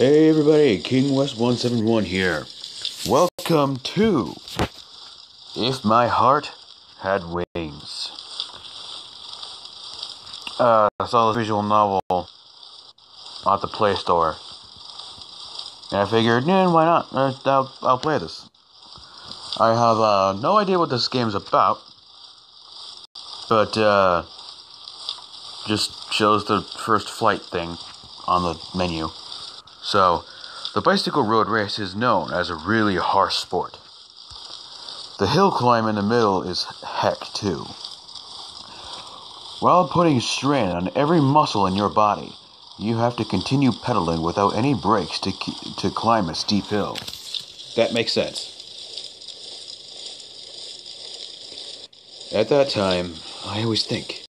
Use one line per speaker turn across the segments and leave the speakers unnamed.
Hey everybody, King West 171 here. Welcome to If My Heart Had Wings. I saw the visual novel at the Play Store. And I figured, why not? I'll play this. I have no idea what this game's about. But just shows the first flight thing on the menu. So, the bicycle road race is known as a really harsh sport. The hill climb in the middle is heck too. While putting strain on every muscle in your body, you have to continue pedaling without any brakes to climb a steep hill. That makes sense. At that time, I always think,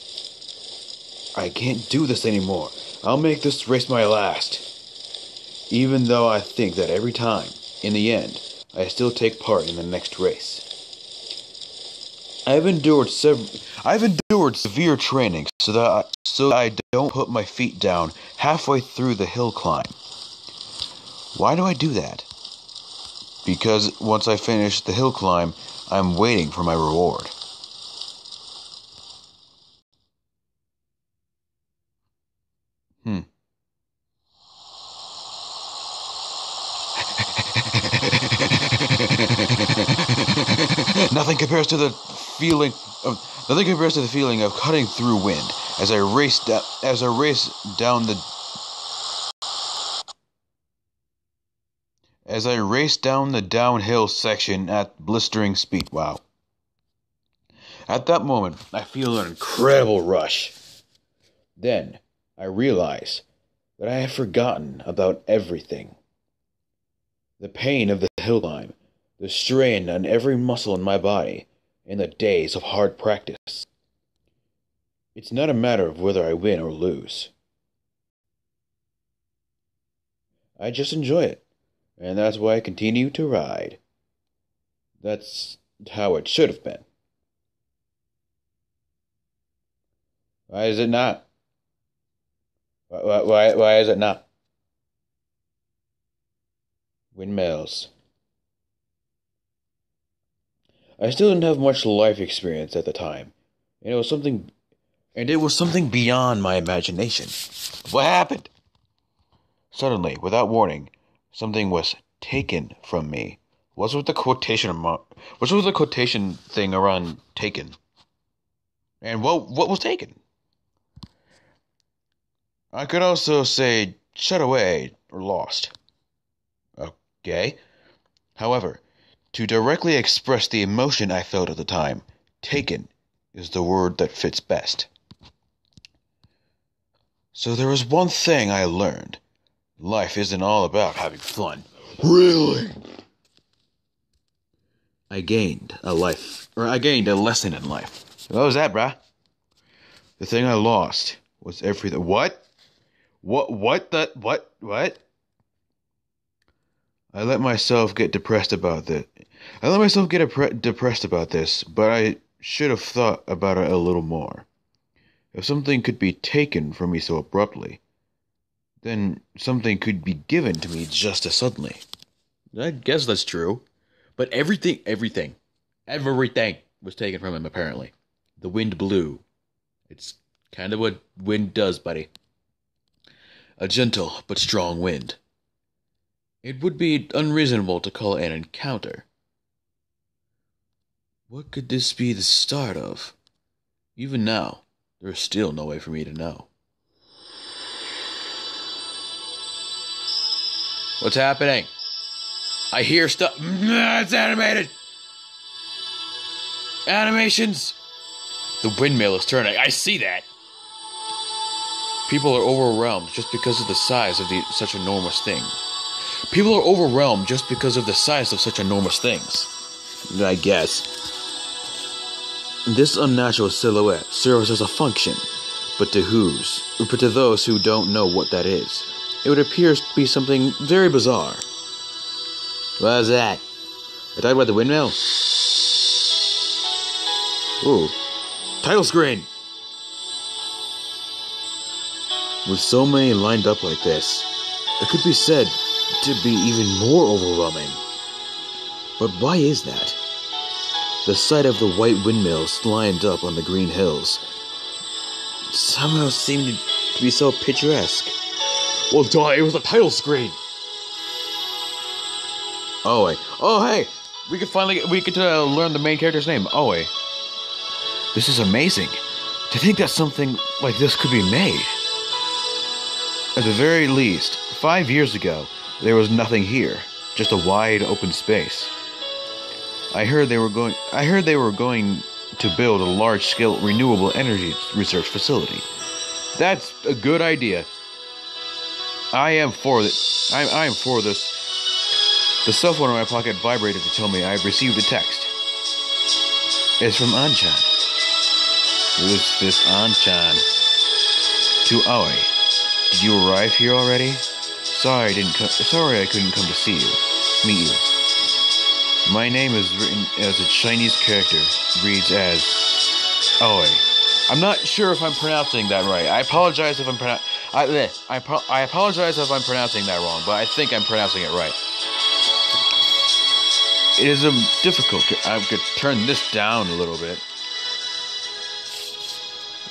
I can't do this anymore. I'll make this race my last. Even though I think that every time, in the end, I still take part in the next race. I've endured severe training so that I don't put my feet down halfway through the hill climb. Why do I do that? Because once I finish the hill climb, I'm waiting for my reward. Nothing compares to the feeling of cutting through wind as I race down the downhill section at blistering speed. Wow. At that moment, I feel an incredible rush. Then, I realize that I have forgotten about everything. The pain of the hill climb, the strain on every muscle in my body, and the days of hard practice. It's not a matter of whether I win or lose. I just enjoy it, and that's why I continue to ride. That's how it should have been. Why is it not? Why is it not? Windmills. I still didn't have much life experience at the time, and it was something beyond my imagination. What happened? Suddenly, without warning, something was taken from me. What's with the quotation thing around taken? And what was taken? I could also say shut away or lost. Okay. However, to directly express the emotion I felt at the time, taken is the word that fits best. So there was one thing I learned. Life isn't all about having fun. Really? I gained a lesson in life. What was that, bruh? The thing I lost was everything. What? What? I let myself get depressed about this. But I should have thought about it a little more. If something could be taken from me so abruptly, then something could be given to me just as suddenly. I guess that's true. But everything was taken from him, apparently. The wind blew. It's kind of what wind does, buddy. A gentle but strong wind. It would be unreasonable to call it an encounter. What could this be the start of? Even now, there is still no way for me to know. What's happening? I hear stuff. It's animated! Animations! The windmill is turning. I see that! People are overwhelmed just because of the size of such enormous thing. People are overwhelmed just because of the size of such enormous things. I guess. This unnatural silhouette serves as a function, but to those who don't know what that is, it would appear to be something very bizarre. What is that? I talking about the windmill? Ooh. Title screen! With so many lined up like this, It could be said to be even more overwhelming. But why is that? The sight of the white windmills lined up on the green hills somehow seemed to be so picturesque.
Well, duh, it was the title screen.
Oe. Oh, hey! We could learn the main character's name, Oe. This is amazing. To think that something like this could be made. At the very least, 5 years ago, there was nothing here, just a wide open space. I heard they were going to build a large-scale renewable energy research facility. That's a good idea. I am for this. I am for this. The cell phone in my pocket vibrated to tell me I had received a text. It's from Anchan. Who's this Anchan? To Aoi. Did you arrive here already? Sorry I couldn't come to meet you. My name is written as a Chinese character. Reads as Aoi. I'm not sure if I'm pronouncing that right. I apologize if I'm I apologize if I'm pronouncing that wrong, but I think I'm pronouncing it right. It is difficult. I could turn this down a little bit.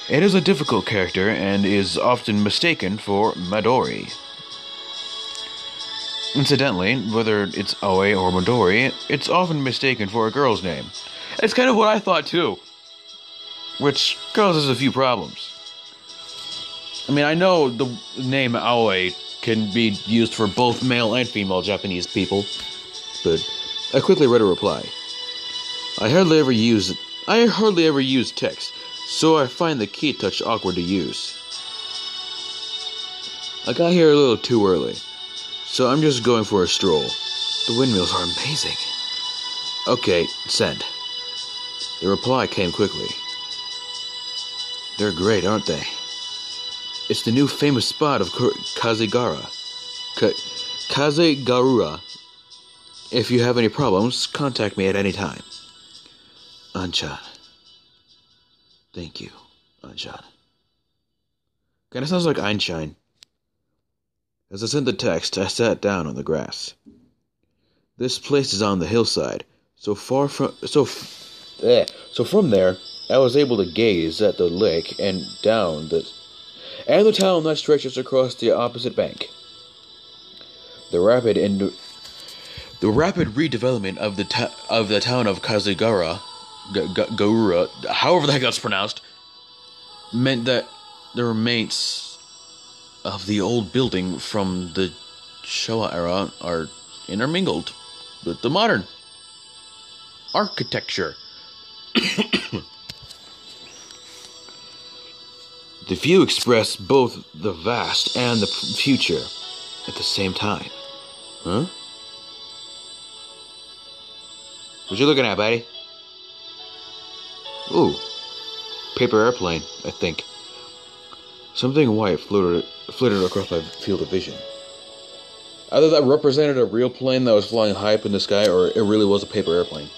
It is a difficult character and is often mistaken for Midori. Incidentally, whether it's Aoi or Midori, it's often mistaken for a girl's name. It's kind of what I thought too, which causes a few problems. I mean, I know the name Aoi can be used for both male and female Japanese people, but I quickly read a reply. I hardly ever use text, so I find the key touch awkward to use. I got here a little too early, so I'm just going for a stroll. The windmills are amazing. Okay, send. The reply came quickly. They're great, aren't they? It's the new famous spot of Kazegara. Kazegarura. If you have any problems, contact me at any time. Anchan. Thank you, Anchan. Kinda sounds like Einstein. As I sent the text, I sat down on the grass. This place is on the hillside, so from there, I was able to gaze at the lake and the town that stretches across the opposite bank. The rapid redevelopment of the town of Kazegara, Gaura, however the heck that's pronounced, meant that the remains of the old building from the Showa era are intermingled with the modern architecture. The view expressed both the past and the future at the same time. Huh? What you looking at, buddy? Ooh, paper airplane, I think. Something white flitted across my field of vision. Either that represented a real plane that was flying high up in the sky, or it really was a paper airplane.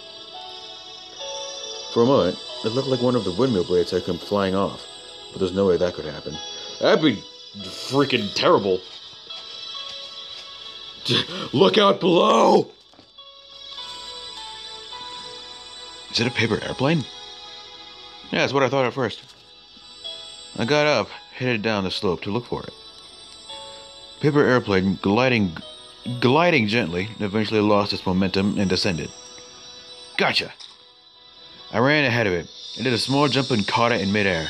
For a moment, it looked like one of the windmill blades had come flying off, but there's no way that could happen. That'd be freaking terrible. Look out below! Is it a paper airplane? Yeah, that's what I thought at first. I got up, headed down the slope to look for it. Paper airplane gliding gently, eventually lost its momentum and descended. Gotcha! I ran ahead of it. I did a small jump and caught it in midair.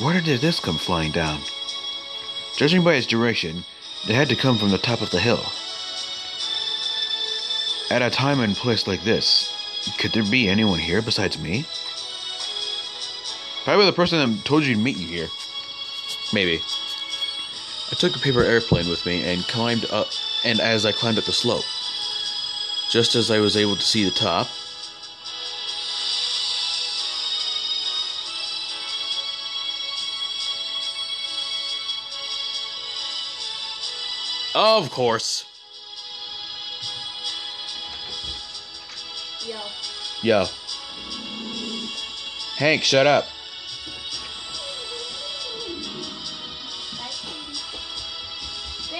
Where did this come flying down? Judging by its direction, it had to come from the top of the hill. At a time and place like this, could there be anyone here besides me? Probably the person that told you to meet you here. Maybe. I took a paper airplane with me and climbed up, and as I climbed up the slope, just as I was able to see the top, of course. Yo. Hank, shut up.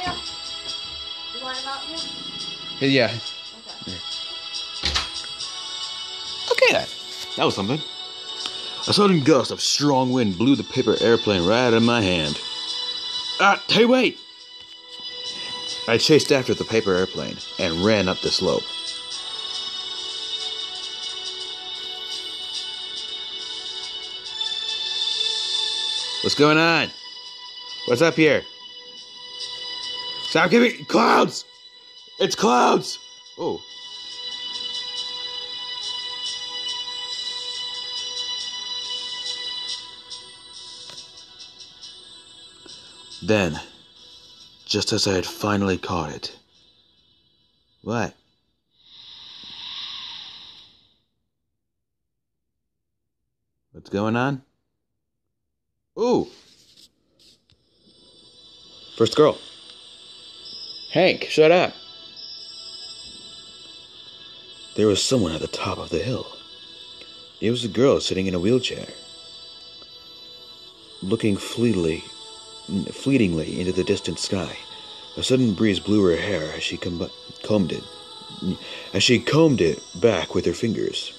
Daniel. You want him out here?
Yeah.
Okay.
Okay then. That was something. A sudden gust of strong wind blew the paper airplane right out of my hand. Hey, wait! I chased after the paper airplane and ran up the slope. What's going on? What's up here? Stop giving clouds! It's clouds! Oh. Then, just as I had finally caught it. What? What's going on? Ooh! First girl. Hank, shut up. There was someone at the top of the hill. It was a girl sitting in a wheelchair, looking fleetingly into the distant sky. A sudden breeze blew her hair as she combed it back with her fingers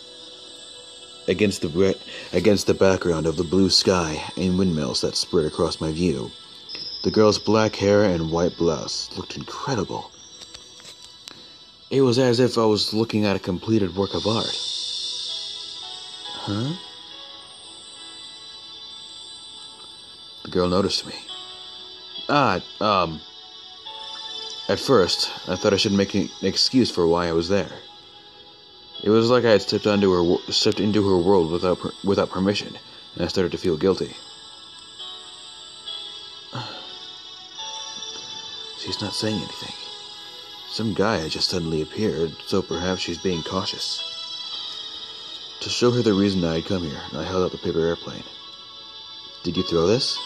against the background of the blue sky and windmills that spread across my view. The girl's black hair and white blouse looked incredible. It was as if I was looking at a completed work of art. Huh? The girl noticed me. At first, I thought I should make an excuse for why I was there. It was like I had stepped into her world without permission, and I started to feel guilty. She's not saying anything. Some guy had just suddenly appeared, so perhaps she's being cautious. To show her the reason I had come here, I held out the paper airplane. Did you throw this?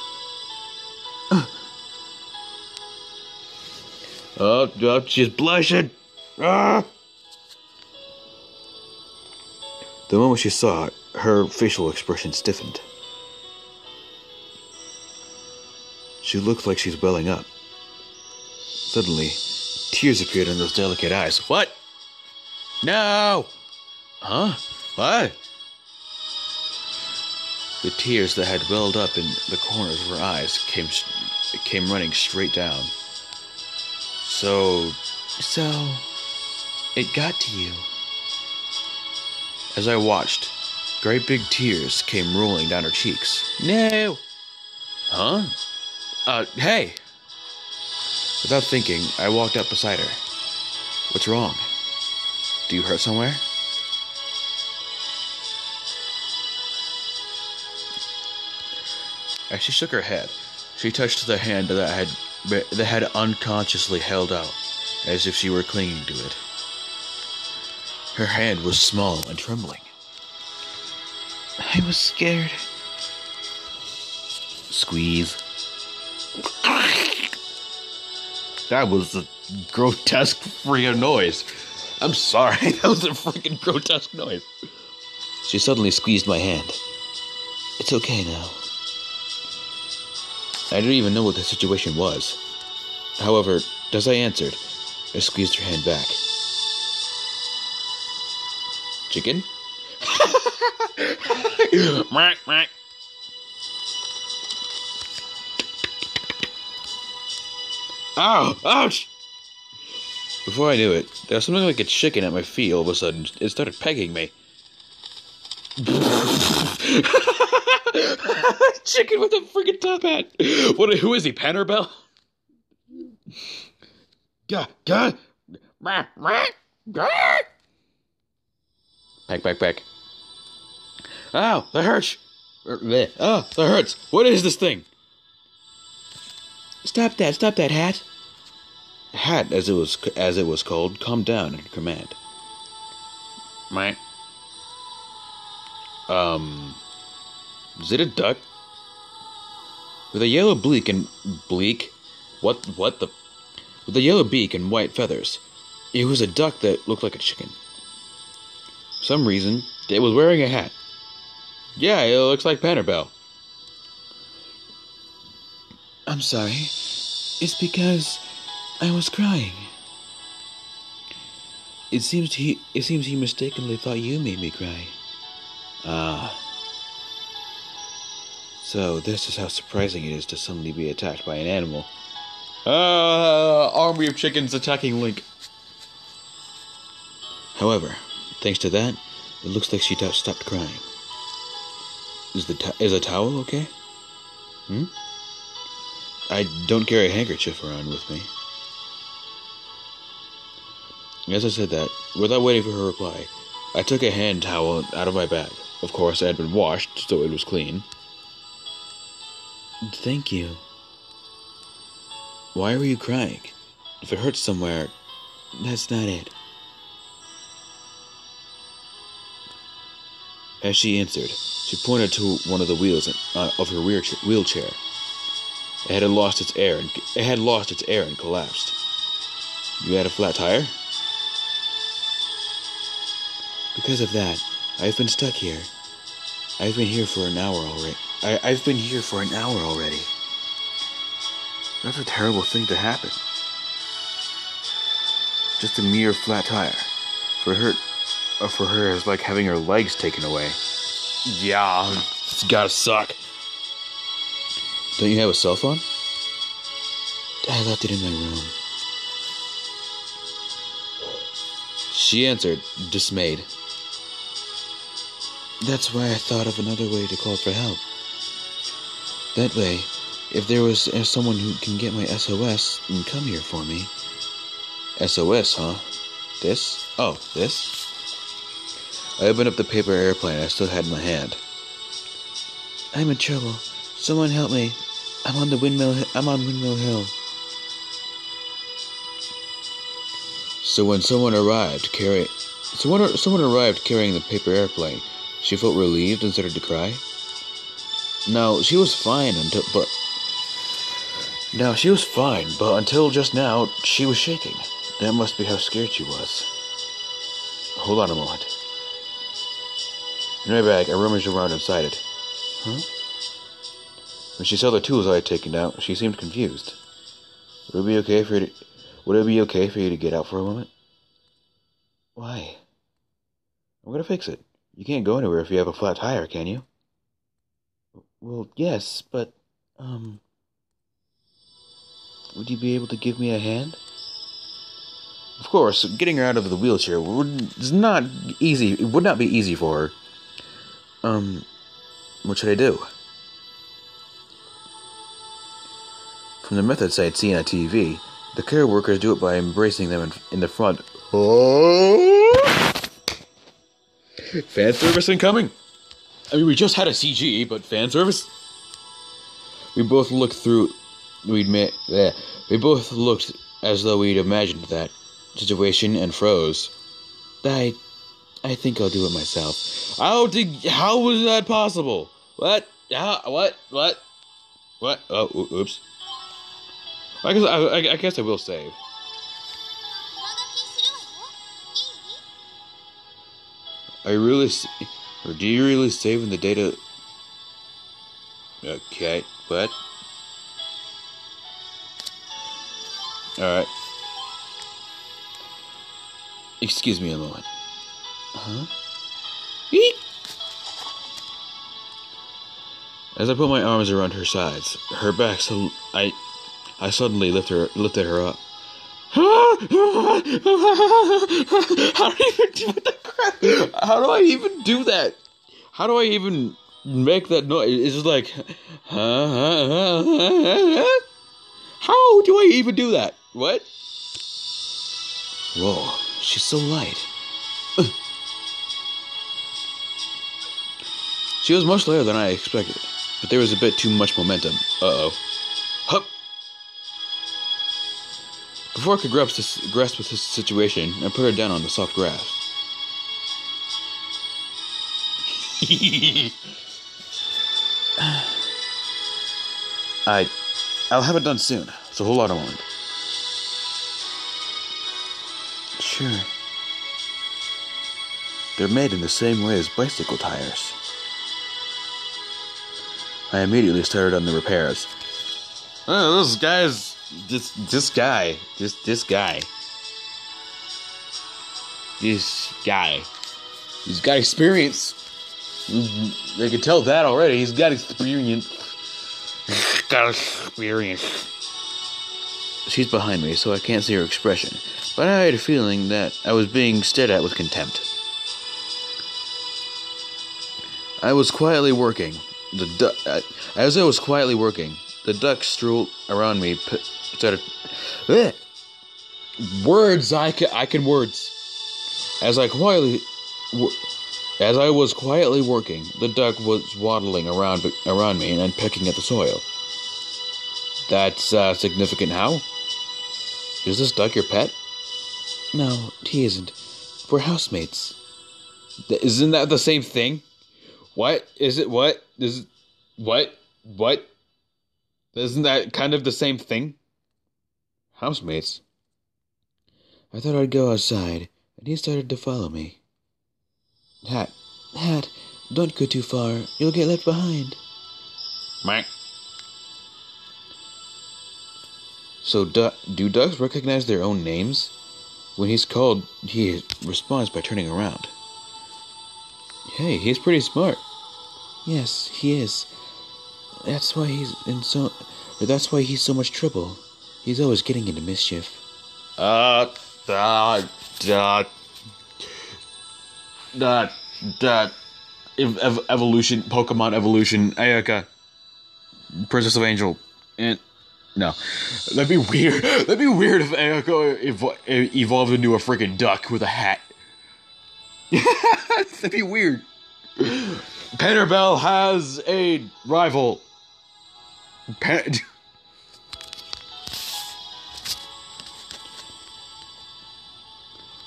Oh, she's blushing. Ah! The moment she saw it, her facial expression stiffened. She looks like she's welling up. Suddenly, tears appeared in those delicate eyes. What? No! Huh? What? The tears that had welled up in the corners of her eyes came running straight down. So, it got to you. As I watched, great big tears came rolling down her cheeks. No! Huh? Hey! Without thinking, I walked up beside her. What's wrong? Do you hurt somewhere? As she shook her head, she touched the hand that had unconsciously held out, as if she were clinging to it. Her hand was small and trembling. I was scared. Squeeze. That was a grotesque freaking noise. I'm sorry, that was a freaking grotesque noise. She suddenly squeezed my hand. It's okay now. I didn't even know what the situation was. However, as I answered, I squeezed her hand back. Chicken? Ow! Ouch! Before I knew it, there was something like a chicken at my feet. All of a sudden, it started pegging me. Chicken with a freaking top hat. Who is he, Panerbell? Back. Ow, that hurts. Oh, that hurts. What is this thing? Stop that, Hat. Hat, as it was called, calmed down at command. Is it a duck? With a yellow beak and with a yellow beak and white feathers. It was a duck that looked like a chicken. For some reason, it was wearing a hat. Yeah, it looks like Panerbell. I'm sorry. It's because I was crying. It seems he mistakenly thought you made me cry. Ah. So this is how surprising it is to suddenly be attacked by an animal. Army of chickens attacking Link. However, thanks to that, it looks like she stopped crying. Is the towel okay? I don't carry a handkerchief around with me. As I said that, without waiting for her reply, I took a hand towel out of my bag. Of course, it had been washed, so it was clean. Thank you. Why were you crying? If it hurts somewhere, that's not it. As she answered, she pointed to one of the wheels of her wheelchair. It had lost its air and collapsed. You had a flat tire? Because of that, I've been stuck here. I've been here for an hour already. I've been here for an hour already. That's a terrible thing to happen. Just a mere flat tire. For her, it's like having her legs taken away. Yeah, it's gotta suck. Don't you have a cell phone? I left it in my room. She answered, dismayed. That's why I thought of another way to call for help. That way, if there was someone who can get my SOS and come here for me. SOS, huh? This? Oh, this? I opened up the paper airplane I still had in my hand. I'm in trouble. Someone help me. I'm on Windmill Hill. So when someone arrived carrying the paper airplane, she felt relieved and started to cry. No, she was fine but until just now, she was shaking. That must be how scared she was. Hold on a moment. In my bag, I rummaged around inside it. Huh? When she saw the tools I had taken out, she seemed confused. Would it be okay for you to get out for a moment? Why? I'm gonna fix it. You can't go anywhere if you have a flat tire, can you? Well, yes, but, would you be able to give me a hand? Of course, getting her out of the wheelchair would not be easy for her. What should I do? From the methods I had seen on TV, the care workers do it by embracing them in the front. Oh! Fan service incoming! I mean, we just had a CG, but fan service? We both looked as though we'd imagined that situation and froze. I think I'll do it myself. How was that possible? What? What? Oh, oops. I guess I will save. Do you really save in the data? Okay, what? Alright. Excuse me a moment. Huh? Eek! As I put my arms around her sides, her back, I suddenly lifted her up. How do I even do that? How do I even make that noise? It's just like, how do I even do that? What? Whoa, she's so light. She was much lighter than I expected, but there was a bit too much momentum. Uh-oh. Hup! Before I could grasp with this situation, I put her down on the soft grass. I'll have it done soon, so hold on a moment. Sure. They're made in the same way as bicycle tires. I immediately started on the repairs. Oh, this guy's This guy. This guy. He's got experience. They can tell that already. He's got experience. She's behind me, so I can't see her expression. But I had a feeling that I was being stared at with contempt. I was quietly working. As I was quietly working, the duck strolled around me. Started. Words. I can words. As I was quietly working, the duck was waddling around me and pecking at the soil. That's significant. How? Is this duck your pet? No, he isn't. We're housemates. Isn't that the same thing? What? Is it what? Is it what? What? Isn't that kind of the same thing? Housemates? I thought I'd go outside, and he started to follow me. Hat, don't go too far. You'll get left behind. Meh. So, do ducks recognize their own names? When he's called, he responds by turning around. Hey, he's pretty smart. Yes, he is. That's why he's so much trouble. He's always getting into mischief. Evolution, Pokemon evolution, Ayaka, Princess of Angel, and no, that'd be weird. That'd be weird if Ayaka evolved into a freaking duck with a hat. That'd be weird. Penerbell has a rival.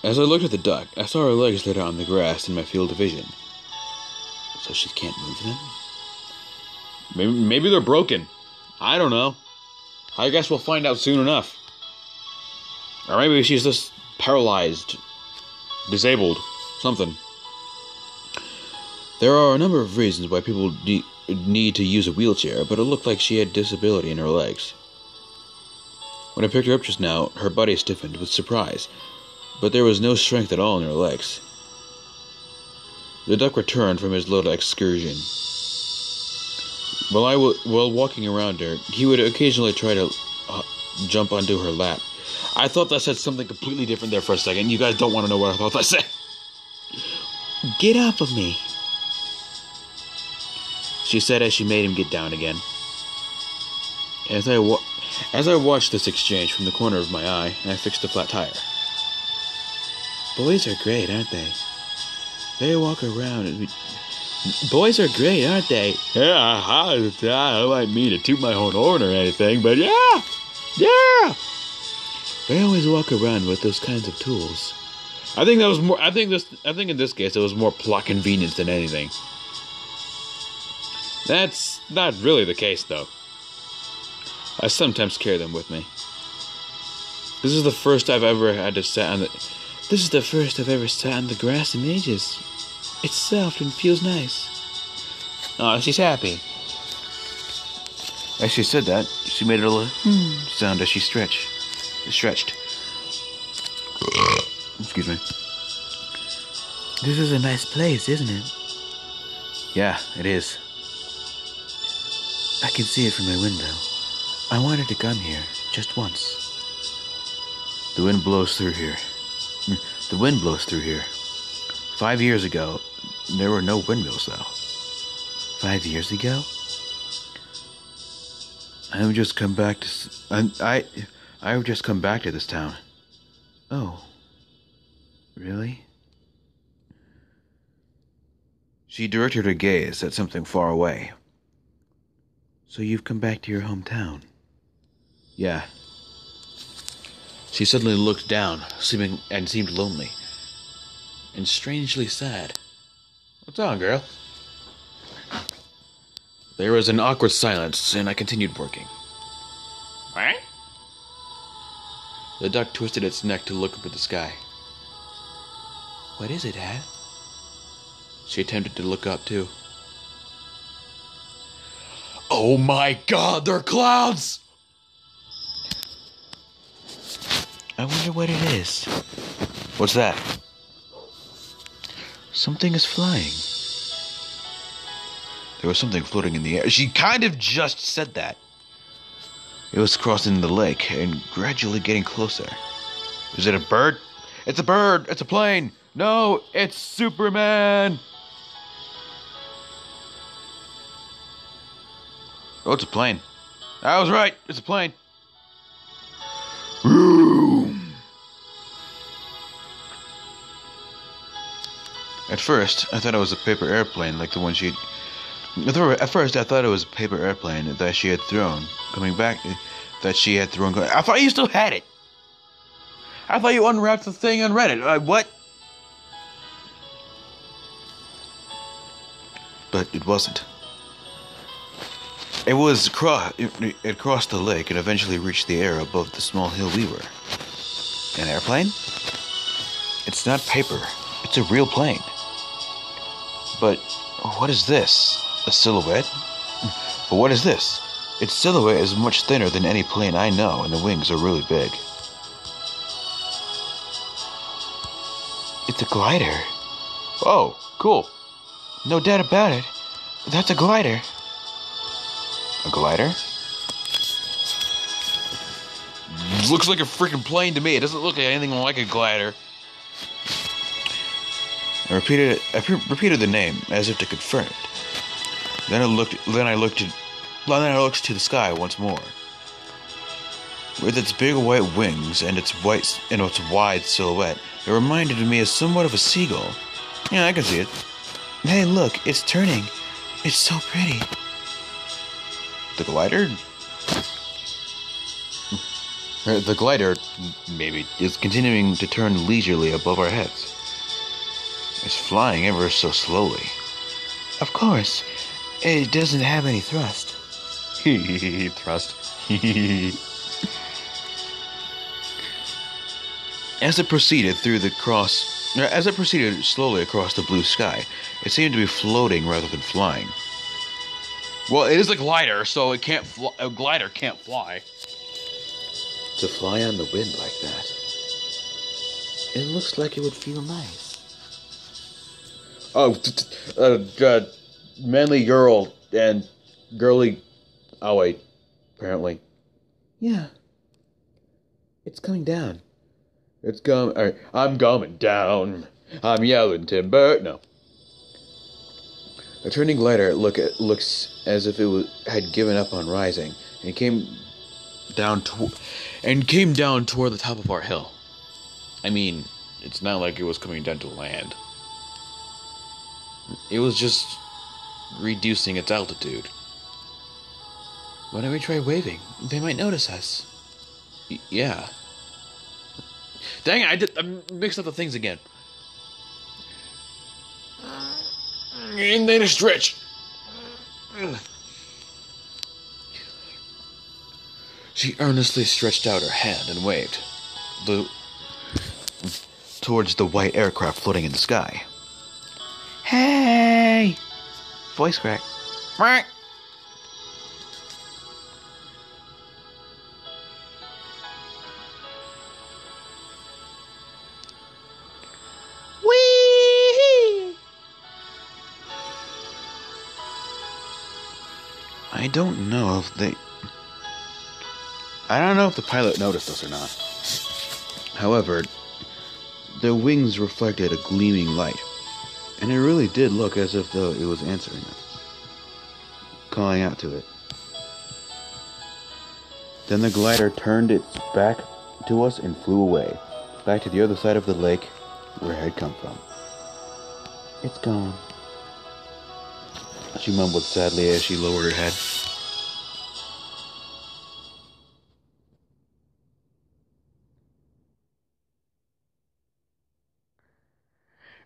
As I looked at the duck, I saw her legs laid out on the grass in my field of vision. So she can't move them? Maybe they're broken. I don't know. I guess we'll find out soon enough. Or maybe she's just paralyzed, disabled, something. There are a number of reasons why people need to use a wheelchair, but it looked like she had disability in her legs. When I picked her up just now, her body stiffened with surprise, but there was no strength at all in her legs. The duck returned from his little excursion. While walking around her, he would occasionally try to jump onto her lap. I thought that said something completely different there for a second. You guys don't want to know what I thought that said. Get off of me, she said as she made him get down again. As I watched this exchange from the corner of my eye, I fixed a flat tire. Boys are great, aren't they? They walk around and... Boys are great, aren't they? Yeah, I don't mean to toot my own horn or anything, but yeah! They always walk around with those kinds of tools. I think in this case it was more plot convenience than anything. That's not really the case, though. I sometimes carry them with me. This is the first I've ever sat on the grass in ages. It's soft and feels nice. Oh, she's happy. As she said that, she made a little sound as she stretched. Excuse me. This is a nice place, isn't it? Yeah, it is. I can see it from my window. I wanted to come here just once. The wind blows through here. 5 years ago, there were no windmills, though. 5 years ago? I've just come back to this town. Oh. Really? She directed her gaze at something far away. So you've come back to your hometown? Yeah. She suddenly looked down, seemed lonely. And strangely sad. What's on, girl? There was an awkward silence, and I continued working. What? The duck twisted its neck to look up at the sky. What is it, Dad? She attempted to look up, too. Oh my God, they're clouds! I wonder what it is. What's that? Something is flying. There was something floating in the air. She kind of just said that. It was crossing the lake and gradually getting closer. Is it a bird? It's a bird! It's a plane! No, it's Superman! Oh, it's a plane. I was right. It's a plane. At first, I thought it was a paper airplane like the one she'd... At first, I thought it was a paper airplane that she had thrown. Coming back, that she had thrown... I thought you still had it! I thought you unwrapped the thing and read it. What? But it wasn't. It crossed the lake and eventually reached the air above the small hill we were. An airplane? It's not paper. It's a real plane. But what is this? A silhouette? But what is this? Its silhouette is much thinner than any plane I know, and the wings are really big. It's a glider. Oh, cool. No doubt about it. That's a glider. A glider? Looks like a freaking plane to me. It doesn't look like anything like a glider. I repeated the name as if to confirm it. Then I looked to the sky once more. With its big white wings and its wide silhouette, it reminded me of somewhat of a seagull. Yeah, I can see it. Hey, look, it's turning. It's so pretty. The glider? The glider, maybe, is continuing to turn leisurely above our heads. It's flying ever so slowly. Of course, it doesn't have any thrust. Thrust. As it proceeded slowly across the blue sky, it seemed to be floating rather than flying. Well, it is a glider, so a glider can't fly. To fly on the wind like that, it looks like it would feel nice. Oh, manly girl and girly... Oh, wait. Apparently. Yeah. It's coming down. Alright, I'm coming down. I'm yelling timber. No. A turning glider looks as if it had given up on rising and came down toward the top of our hill. I mean, it's not like it was coming down to land. It was just reducing its altitude. Why don't we try waving? They might notice us. Yeah. Dang it, I mixed up the things again. And then a stretch. She earnestly stretched out her hand and waved towards the white aircraft floating in the sky. Hey! Voice crack. Quack. Whee! I don't know if the pilot noticed us or not. However, their wings reflected a gleaming light, and it really did look as if though it was answering us, calling out to it. Then the glider turned its back to us and flew away, back to the other side of the lake where it had come from. It's gone, she mumbled sadly as she lowered her head.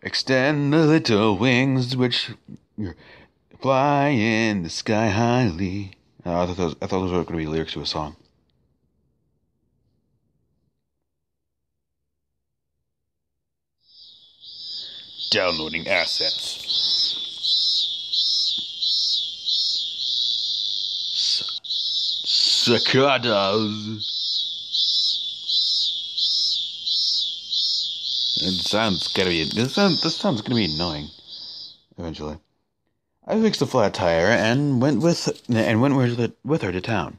Extend the little wings which fly in the sky highly. I thought those were going to be lyrics to a song. Downloading assets. Cicadas. This sounds gonna be annoying. Eventually, I fixed the flat tire and went with her to town.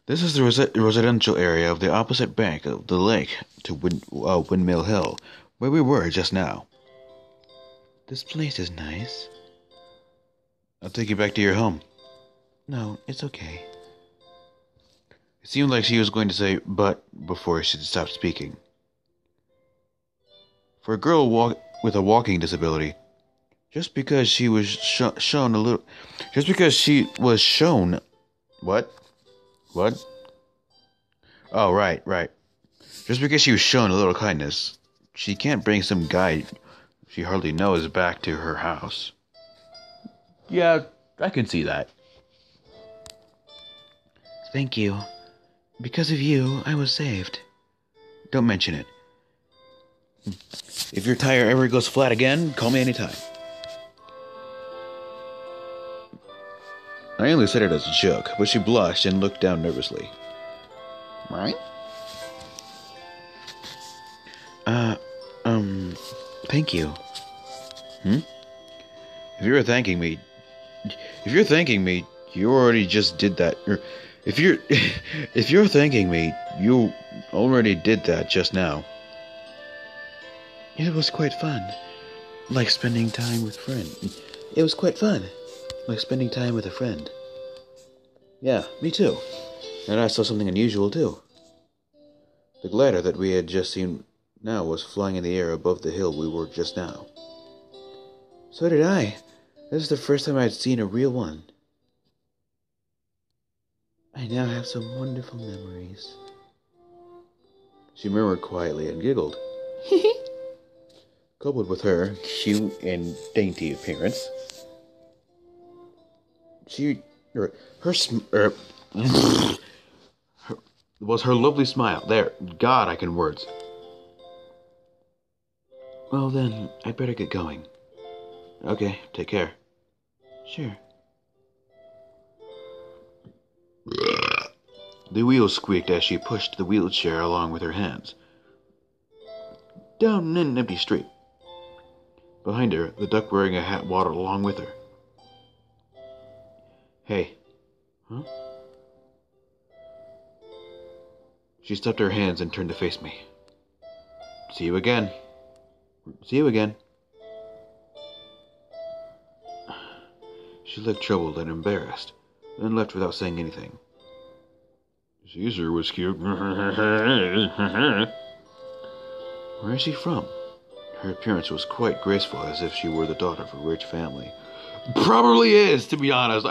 This is the residential area of the opposite bank of the lake to Windmill Hill, where we were just now. This place is nice. I'll take you back to your home. No, it's okay. It seemed like she was going to say "but" before she stopped speaking. For a girl with a walking disability, just because she was shown a little... Just because she was shown... What? What? Oh, right. Just because she was shown a little kindness, she can't bring some guy she hardly knows back to her house. Yeah, I can see that. Thank you. Because of you, I was saved. Don't mention it. If your tire ever goes flat again, call me anytime. I only said it as a joke, but she blushed and looked down nervously. Right? Thank you. If you're thanking me, you already just did that. If you're thanking me, you already did that just now. It was quite fun. Like spending time with a friend. Yeah, me too. And I saw something unusual too. The glider that we had just seen now was flying in the air above the hill we were just now. So did I. This is the first time I'd seen a real one. I now have some wonderful memories. She murmured quietly and giggled. Coupled with her cute and dainty appearance, was her lovely smile. There, God, I can words. Well then, I'd better get going. Okay, take care. Sure. The wheels squeaked as she pushed the wheelchair along with her hands. Down an empty street. Behind her, the duck wearing a hat waddled along with her. Hey. Huh? She stepped her hands and turned to face me. See you again. She looked troubled and embarrassed, then left without saying anything. Caesar was cute. Where is she from? Her appearance was quite graceful, as if she were the daughter of a rich family. Probably is, to be honest.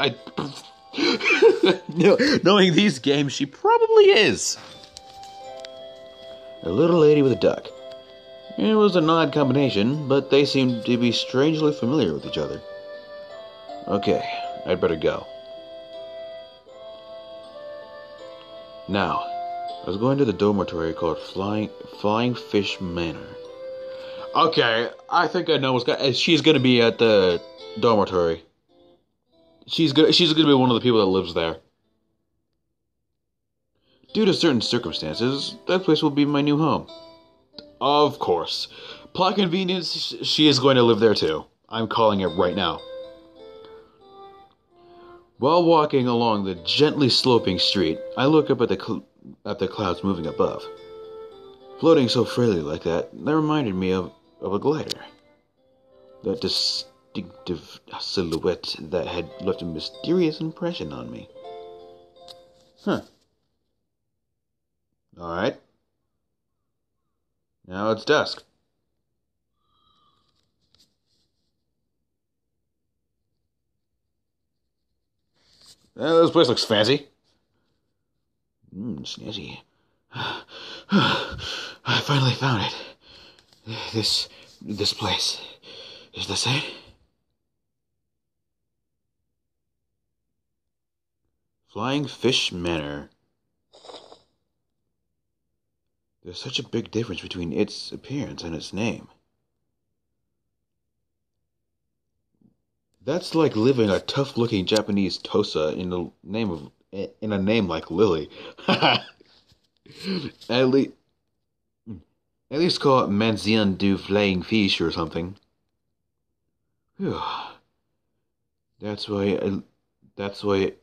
Knowing these games, she probably is. A little lady with a duck. It was an odd combination, but they seemed to be strangely familiar with each other. Okay, I'd better go. Now, I was going to the dormitory called Flying Fish Manor. Okay, I think I know she's gonna be at the dormitory. She's gonna be one of the people that lives there. Due to certain circumstances, that place will be my new home. Of course. Plot convenience, she is going to live there too. I'm calling it right now. While walking along the gently sloping street, I look up at the clouds moving above. Floating so freely like that reminded me of a glider. That distinctive silhouette that had left a mysterious impression on me. Huh. Alright. Now it's dusk. This place looks fancy. Snazzy. I finally found it. This place. Is this it? Flying Fish Manor. There's such a big difference between its appearance and its name. That's like living a tough-looking Japanese Tosa in a name like Lily. At least, At least call it Manzian du Flaying Fish or something. Whew. That's why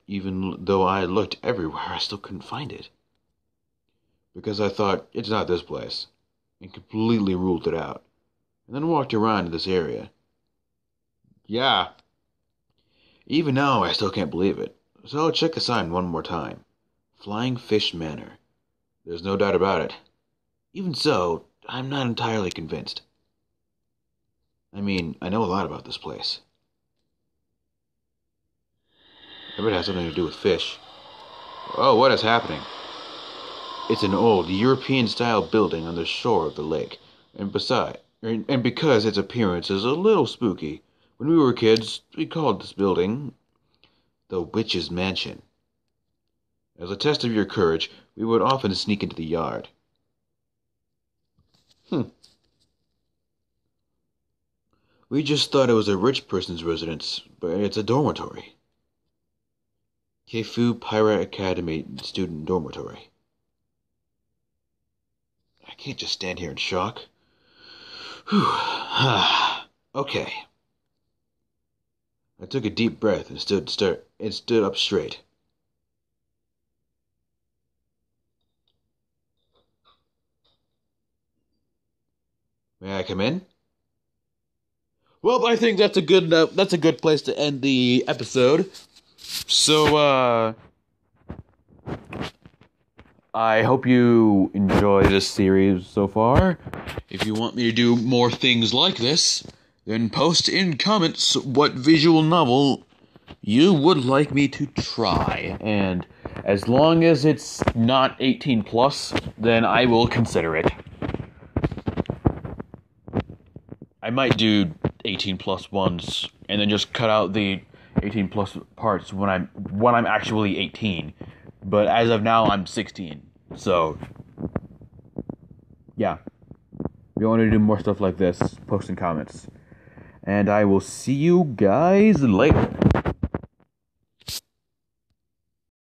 even though I looked everywhere, I still couldn't find it. Because I thought, it's not this place. And completely ruled it out. And then walked around in this area. Yeah. Even now, I still can't believe it. So I'll check the sign one more time. Flying Fish Manor. There's no doubt about it. Even so, I'm not entirely convinced. I mean, I know a lot about this place. I bet it has something to do with fish. Oh, what is happening? It's an old European-style building on the shore of the lake. And because its appearance is a little spooky, when we were kids, we called this building the Witch's Mansion. As a test of your courage, we would often sneak into the yard. We just thought it was a rich person's residence, but it's a dormitory. Keifu Pirate Academy student dormitory. I can't just stand here in shock. Whew. Okay. I took a deep breath and stood up straight. May I come in? Well, I think that's a good place to end the episode. So, I hope you enjoy this series so far. If you want me to do more things like this, then post in comments what visual novel you would like me to try. And as long as it's not 18 plus, then I will consider it. I might do 18 plus ones and then just cut out the 18 plus parts when I'm actually 18. But as of now, I'm 16. So, yeah. If you want to do more stuff like this, post in comments. And I will see you guys later.